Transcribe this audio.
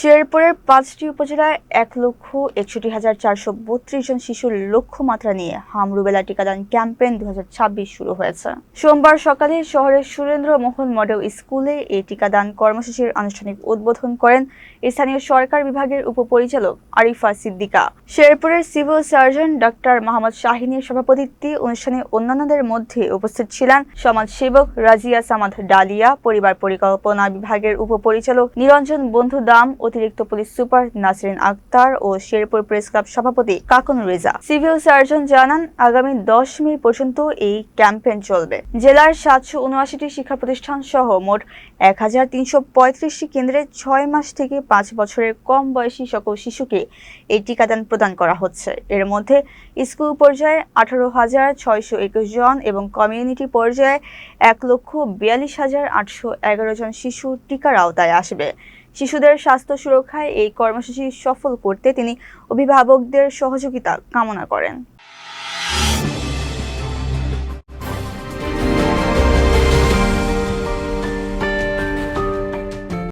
শেরপুরের ৫টি উপজেলায় ১,৬১,৪৩২ জন শিশুর লক্ষ্যমাত্রা নিয়ে হাম রুবেলা টিকাদান ক্যাম্পেইন ২০২৬ শুরু হয়েছে। সোমবার সকালে শহরের সুরেন্দ্রমোহন মডেল স্কুলে এই টিকাদান কর্মসূচির আনুষ্ঠানিক উদ্বোধন করেন স্থানীয় সরকার বিভাগের উপপরিচালক আরিফা সিদ্দিকা। শেরপুরের সিভিল সার্জন ডাক্তার মোহাম্মদ শাহিনের সভাপতিত্বে অনুষ্ঠানে অন্যান্যদের মধ্যে উপস্থিত ছিলেন সমাজসেবক রাজিয়া সামাদ ডালিয়া, পরিবার পরিকল্পনা বিভাগের উপপরিচালক নিরঞ্জন বন্ধু দাম, অতিরিক্ত পুলিশ সুপার নাসরিন আক্তার ও শেরপুর প্রেস ক্লাব সভাপতি কাকুন রেজা। সিভিল সার্জন জানান, আগামী ১০ মে পর্যন্ত এই ক্যাম্পেইন চলবে। জেলার ৭৭৯টি শিক্ষা প্রতিষ্ঠান সহ মোট ১,৩৩৫টি কেন্দ্রে ৬ মাস থেকে ৫ বছরের কম বয়সী সকল শিশুকে এই টিকাদান প্রদান করা হচ্ছে। এর মধ্যে স্কুল পর্যায়ে ১৮,৬২১ জন এবং কমিউনিটি পর্যায়ে ১,৪২,৮১১ জন শিশু টিকার আওতায় আসবে। শিশুদের স্বাস্থ্য সুরক্ষায় এই কর্মসূচি সফল করতে তিনি অভিভাবকদের সহযোগিতা কামনা করেন।